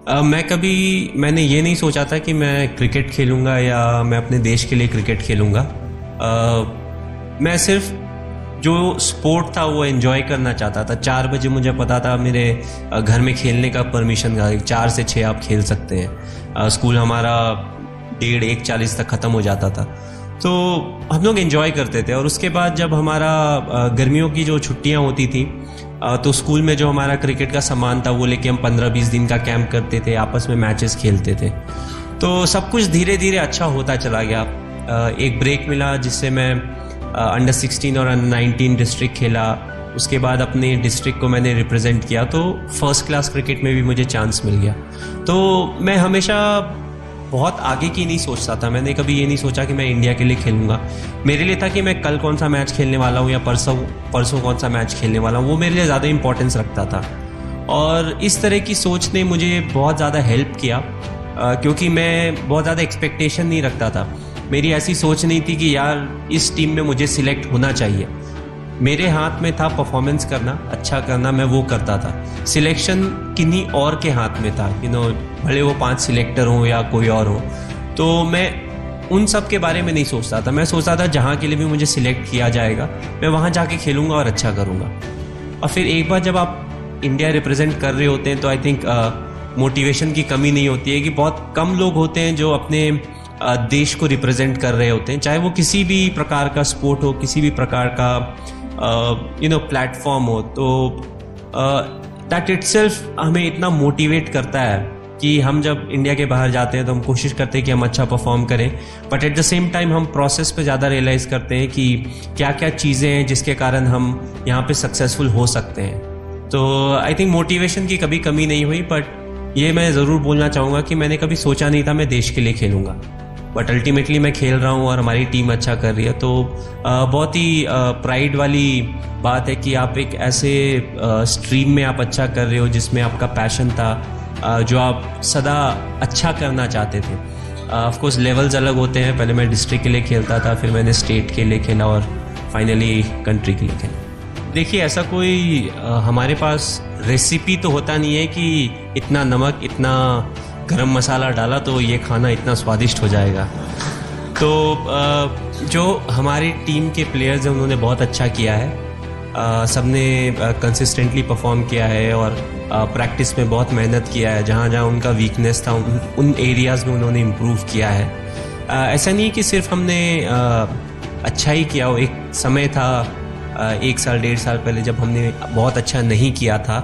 मैंने ये नहीं सोचा था कि मैं क्रिकेट खेलूँगा या मैं अपने देश के लिए क्रिकेट खेलूँगा। मैं सिर्फ जो स्पोर्ट था वो एंजॉय करना चाहता था। 4 बजे मुझे पता था मेरे घर में खेलने का परमिशन था, 4 से 6 आप खेल सकते हैं। स्कूल हमारा 1:30-1:40 तक ख़त्म हो जाता था, तो हम लोग एंजॉय करते थे। और उसके बाद जब हमारा गर्मियों की जो छुट्टियां होती थी, तो स्कूल में जो हमारा क्रिकेट का सामान था वो लेके हम 15-20 दिन का कैंप करते थे, आपस में मैचेस खेलते थे। तो सब कुछ धीरे धीरे अच्छा होता चला गया। एक ब्रेक मिला जिससे मैं अंडर 16 और अंडर 19 डिस्ट्रिक्ट खेला। उसके बाद अपने डिस्ट्रिक्ट को मैंने रिप्रेजेंट किया, तो फर्स्ट क्लास क्रिकेट में भी मुझे चांस मिल गया। तो मैं हमेशा बहुत आगे की नहीं सोचता था। मैंने कभी ये नहीं सोचा कि मैं इंडिया के लिए खेलूंगा। मेरे लिए था कि मैं कल कौन सा मैच खेलने वाला हूँ या परसों कौन सा मैच खेलने वाला हूँ, वो मेरे लिए ज़्यादा इंपॉर्टेंस रखता था। और इस तरह की सोच ने मुझे बहुत ज़्यादा हेल्प किया, क्योंकि मैं बहुत ज़्यादा एक्सपेक्टेशन नहीं रखता था। मेरी ऐसी सोच नहीं थी कि यार इस टीम में मुझे सिलेक्ट होना चाहिए। मेरे हाथ में था परफॉर्मेंस करना, अच्छा करना, मैं वो करता था। सिलेक्शन किन्हीं और के हाथ में था, भले वो 5 सिलेक्टर हों या कोई और हो। तो मैं उन सब के बारे में नहीं सोचता था। मैं सोचता था जहाँ के लिए भी मुझे सिलेक्ट किया जाएगा मैं वहाँ जाके खेलूँगा और अच्छा करूँगा। और फिर एक बार जब आप इंडिया रिप्रेजेंट कर रहे होते हैं तो आई थिंक मोटिवेशन की कमी नहीं होती है। कि बहुत कम लोग होते हैं जो अपने देश को रिप्रेजेंट कर रहे होते हैं, चाहे वो किसी भी प्रकार का स्पोर्ट हो, किसी भी प्रकार का प्लेटफॉर्म हो। तो दैट इटसेल्फ हमें इतना मोटिवेट करता है कि हम जब इंडिया के बाहर जाते हैं तो हम कोशिश करते हैं कि हम अच्छा परफॉर्म करें, but at the same time हम प्रोसेस पे ज़्यादा रियलाइज़ करते हैं कि क्या क्या चीज़ें हैं जिसके कारण हम यहाँ पे सक्सेसफुल हो सकते हैं। तो आई थिंक मोटिवेशन की कभी कमी नहीं हुई, बट ये मैं ज़रूर बोलना चाहूँगा कि मैंने कभी सोचा नहीं था मैं देश के लिए खेलूँगा, बट अल्टीमेटली मैं खेल रहा हूँ और हमारी टीम अच्छा कर रही है। तो बहुत ही प्राइड वाली बात है कि आप एक ऐसे स्ट्रीम में आप अच्छा कर रहे हो जिसमें आपका पैशन था, जो आप सदा अच्छा करना चाहते थे। ऑफ कोर्स लेवल्स अलग होते हैं। पहले मैं डिस्ट्रिक्ट के लिए खेलता था, फिर मैंने स्टेट के लिए खेला और फाइनली कंट्री के लिए खेला। देखिए, ऐसा कोई हमारे पास रेसिपी तो होता नहीं है कि इतना नमक, इतना गरम मसाला डाला तो ये खाना इतना स्वादिष्ट हो जाएगा। तो जो हमारी टीम के प्लेयर्स हैं उन्होंने बहुत अच्छा किया है। सबने कंसिस्टेंटली परफॉर्म किया है और प्रैक्टिस में बहुत मेहनत किया है। जहाँ जहाँ उनका वीकनेस था उन एरियाज़ में उन्होंने इम्प्रूव किया है। ऐसा नहीं है कि सिर्फ हमने अच्छा ही किया हो। एक समय था 1 साल 1.5 साल पहले जब हमने बहुत अच्छा नहीं किया था,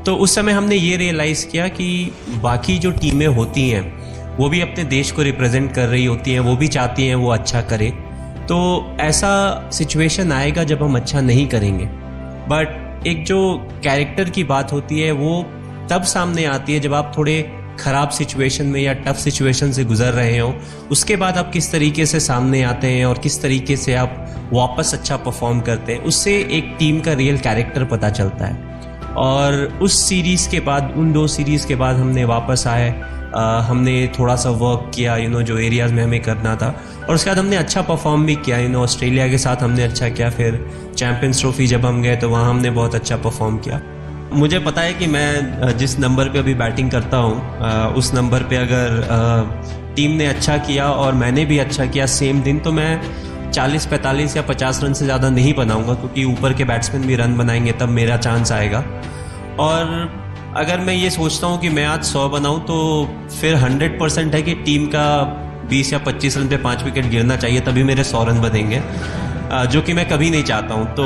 तो उस समय हमने ये रियलाइज़ किया कि बाकी जो टीमें होती हैं वो भी अपने देश को रिप्रेजेंट कर रही होती हैं, वो भी चाहती हैं वो अच्छा करे। तो ऐसा सिचुएशन आएगा जब हम अच्छा नहीं करेंगे, बट एक जो कैरेक्टर की बात होती है वो तब सामने आती है जब आप थोड़े ख़राब सिचुएशन में या टफ सिचुएशन से गुजर रहे हो। उसके बाद आप किस तरीके से सामने आते हैं और किस तरीके से आप वापस अच्छा परफॉर्म करते हैं, उससे एक टीम का रियल कैरेक्टर पता चलता है। और उस सीरीज़ के बाद, उन 2 सीरीज़ के बाद हमने वापस आए, हमने थोड़ा सा वर्क किया जो एरियाज़ में हमें करना था, और उसके बाद हमने अच्छा परफॉर्म भी किया। ऑस्ट्रेलिया के साथ हमने अच्छा किया। फिर चैम्पियंस ट्रॉफी जब हम गए तो वहाँ हमने बहुत अच्छा परफॉर्म किया। मुझे पता है कि मैं जिस नंबर पे अभी बैटिंग करता हूँ उस नंबर पे अगर टीम ने अच्छा किया और मैंने भी अच्छा किया सेम दिन, तो मैं 40, 45 या 50 रन से ज़्यादा नहीं बनाऊंगा, क्योंकि ऊपर के बैट्समैन भी रन बनाएंगे तब मेरा चांस आएगा। और अगर मैं ये सोचता हूँ कि मैं आज 100 बनाऊँ तो फिर 100% है कि टीम का 20 या 25 रन पे 5 विकेट गिरना चाहिए, तभी मेरे 100 रन बनेंगे, जो कि मैं कभी नहीं चाहता हूँ। तो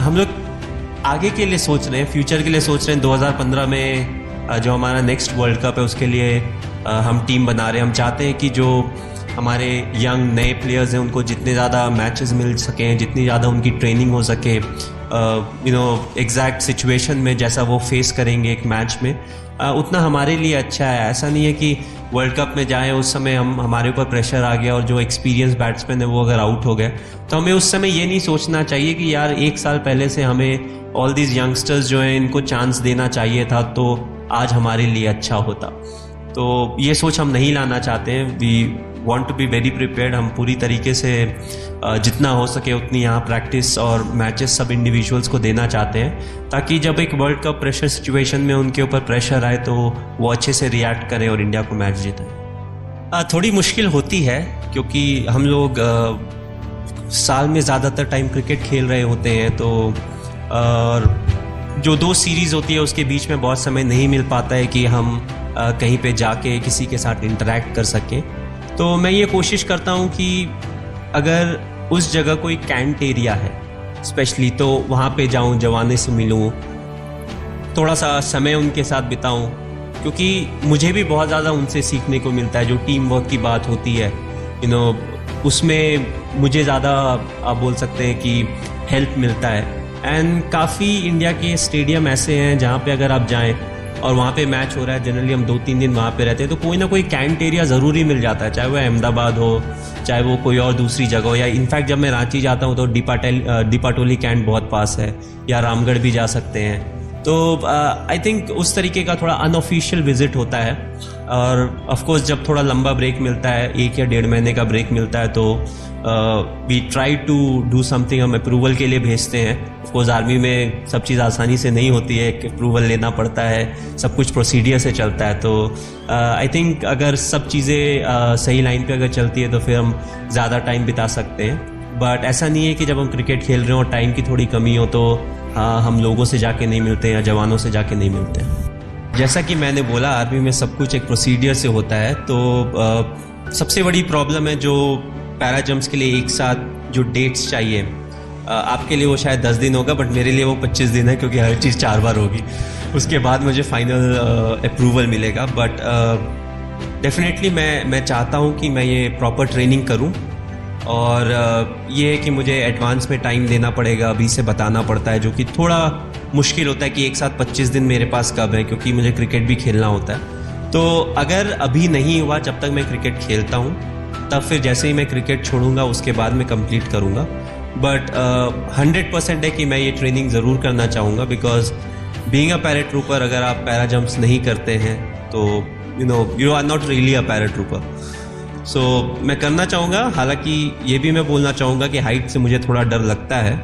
हम लोग आगे के लिए सोच रहे हैं, फ्यूचर के लिए सोच रहे हैं। 2015 में जो हमारा नेक्स्ट वर्ल्ड कप है उसके लिए हम टीम बना रहे हैं। हम चाहते हैं कि जो हमारे यंग नए प्लेयर्स हैं उनको जितने ज़्यादा मैचेस मिल सकें, जितनी ज़्यादा उनकी ट्रेनिंग हो सके, एग्जैक्ट सिचुएशन में जैसा वो फेस करेंगे एक मैच में, उतना हमारे लिए अच्छा है। ऐसा नहीं है कि वर्ल्ड कप में जाएं उस समय हमारे ऊपर प्रेशर आ गया और जो एक्सपीरियंस बैट्समैन है वो अगर आउट हो गए, तो हमें उस समय ये नहीं सोचना चाहिए कि यार 1 साल पहले से हमें ऑल दीज यंगस्टर्स जो हैं इनको चांस देना चाहिए था तो आज हमारे लिए अच्छा होता। तो ये सोच हम नहीं लाना चाहते हैं। We want to be very prepared. हम पूरी तरीके से जितना हो सके उतनी यहाँ प्रैक्टिस और मैचेस सब इंडिविजुअल्स को देना चाहते हैं, ताकि जब एक वर्ल्ड कप प्रेशर सिचुएशन में उनके ऊपर प्रेशर आए तो वो अच्छे से रिएक्ट करें और इंडिया को मैच जीतें। थोड़ी मुश्किल होती है क्योंकि हम लोग साल में ज़्यादातर टाइम क्रिकेट खेल रहे होते हैं, तो और जो 2 सीरीज़ होती है उसके बीच में बहुत समय नहीं मिल पाता है कि हम कहीं पे जाके किसी के साथ इंटरेक्ट कर सकें। तो मैं ये कोशिश करता हूँ कि अगर उस जगह कोई कैंट एरिया है स्पेशली, तो वहाँ पे जाऊँ, जवानों से मिलूँ, थोड़ा सा समय उनके साथ बिताऊँ, क्योंकि मुझे भी बहुत ज़्यादा उनसे सीखने को मिलता है। जो टीम वर्क की बात होती है उसमें मुझे ज़्यादा आप बोल सकते हैं कि हेल्प मिलता है। एंड काफ़ी इंडिया के स्टेडियम ऐसे हैं जहाँ पे अगर आप जाएं और वहाँ पे मैच हो रहा है, जनरली हम 2-3 दिन वहाँ पे रहते हैं, तो कोई ना कोई कैंट एरिया ज़रूरी मिल जाता है, चाहे वो अहमदाबाद हो, चाहे वो कोई और दूसरी जगह हो, या इनफैक्ट जब मैं रांची जाता हूँ तो दीपाटोली कैंट बहुत पास है, या रामगढ़ भी जा सकते हैं। तो आई थिंक उस तरीके का थोड़ा अनऑफिशियल विजिट होता है। और ऑफ कोर्स जब थोड़ा लंबा ब्रेक मिलता है, 1 या 1.5 महीने का ब्रेक मिलता है, तो we try to do something. हम अप्रूवल के लिए भेजते हैं। ऑफ कोर्स आर्मी में सब चीज़ आसानी से नहीं होती है, अप्रूवल लेना पड़ता है, सब कुछ प्रोसीडियर से चलता है। तो आई थिंक अगर सब चीज़ें सही लाइन पे अगर चलती है तो फिर हम ज़्यादा टाइम बिता सकते हैं। बट ऐसा नहीं है कि जब हम क्रिकेट खेल रहे हो और टाइम की थोड़ी कमी हो तो हम लोगों से जाके नहीं मिलते या जवानों से जाके नहीं मिलते। जैसा कि मैंने बोला, आर्मी में सब कुछ एक प्रोसीडियर से होता है। तो सबसे बड़ी प्रॉब्लम है जो पैरा जंप्स के लिए एक साथ जो डेट्स चाहिए, आपके लिए वो शायद 10 दिन होगा, बट मेरे लिए वो 25 दिन है, क्योंकि हर चीज़ 4 बार होगी। उसके बाद मुझे फाइनल अप्रूवल मिलेगा। बट डेफिनेटली मैं चाहता हूँ कि मैं ये प्रॉपर ट्रेनिंग करूँ, और ये है कि मुझे एडवांस में टाइम देना पड़ेगा, अभी से बताना पड़ता है, जो कि थोड़ा मुश्किल होता है कि एक साथ 25 दिन मेरे पास कब है, क्योंकि मुझे क्रिकेट भी खेलना होता है। तो अगर अभी नहीं हुआ, जब तक मैं क्रिकेट खेलता हूँ, तब फिर जैसे ही मैं क्रिकेट छोड़ूंगा उसके बाद मैं कंप्लीट करूँगा। बट 100% है कि मैं ये ट्रेनिंग ज़रूर करना चाहूँगा, बिकॉज बीइंग अ पैराट्रूपर, अगर आप पैरा जंप्स नहीं करते हैं तो you are not really a paratrooper. So मैं करना चाहूँगा। हालांकि ये भी मैं बोलना चाहूँगा कि हाइट से मुझे थोड़ा डर लगता है,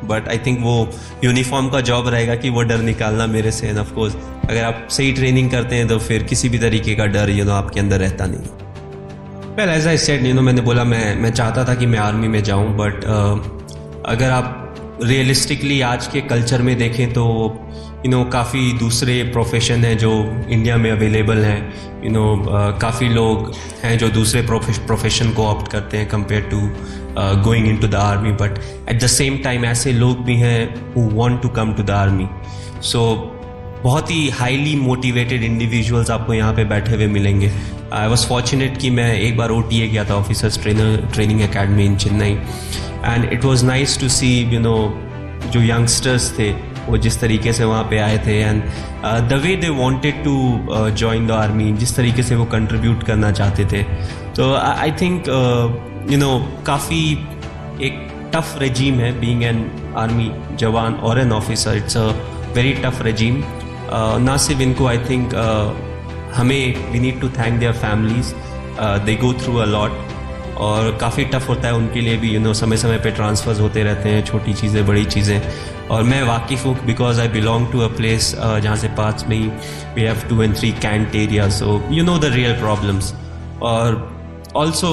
बट आई थिंक वो यूनिफॉर्म का जॉब रहेगा कि वो डर निकालना मेरे से। एंड ऑफ कोर्स अगर आप सही ट्रेनिंग करते हैं तो फिर किसी भी तरीके का डर आपके अंदर रहता नहीं। वेल एज आई सेड, मैंने बोला मैं चाहता था कि मैं आर्मी में जाऊँ, बट अगर आप रियलिस्टिकली आज के कल्चर में देखें तो काफ़ी दूसरे प्रोफेशन हैं जो इंडिया में अवेलेबल हैं। काफ़ी लोग हैं जो दूसरे प्रोफेशन को ऑप्ट करते हैं compare to going into the army, but at the same time ऐसे लोग भी हैं who want to come to the army. So बहुत ही हाईली मोटिवेटेड इंडिविजुअल्स आपको यहाँ पे बैठे हुए मिलेंगे। आई वॉज फॉर्चुनेट कि मैं एक बार OTA गया था, officers training academy in Chennai, and it was nice to see जो यंगस्टर्स थे वो जिस तरीके से वहाँ पे आए थे, and the way they wanted to join the army, जिस तरीके से वो कंट्रीब्यूट करना चाहते थे। तो आई थिंक काफ़ी एक टफ रेजीम है बीइंग एन आर्मी जवान और an officer. It's a very tough regime. ना सिर्फ इनको, आई थिंक हमें we need to thank their families, they go through a lot, और काफ़ी टफ होता है उनके लिए भी। समय समय पे ट्रांसफर्स होते रहते हैं, छोटी चीज़ें बड़ी चीज़ें। और मैं वाकिफ़ हूँ because I belong to a place जहाँ से पास में ही we have 2 and 3 cantt area, so the real problems. और also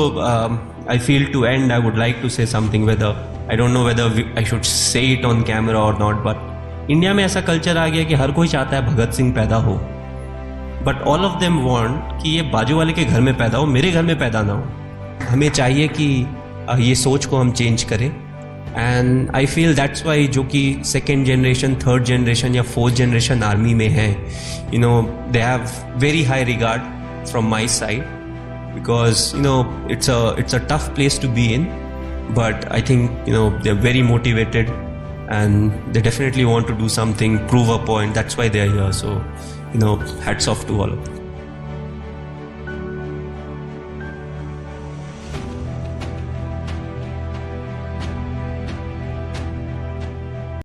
I feel to and I would like to say something, whether I don't know whether I should say it on camera और not, but India में ऐसा culture आ गया कि हर कोई चाहता है भगत सिंह पैदा हो, but all of them want कि ये बाजू वाले के घर में पैदा हो, मेरे घर में पैदा ना हो। हमें चाहिए कि ये सोच को हम चेंज करें, and I feel that's why जो कि 2nd जनरेशन, 3rd जनरेशन या 4th जनरेशन आर्मी में है, they have very high regard from my side, because it's a tough place to be in, but I think they're very motivated and they definitely want to do something, prove a point. That's why they're here. So hats off to all of them.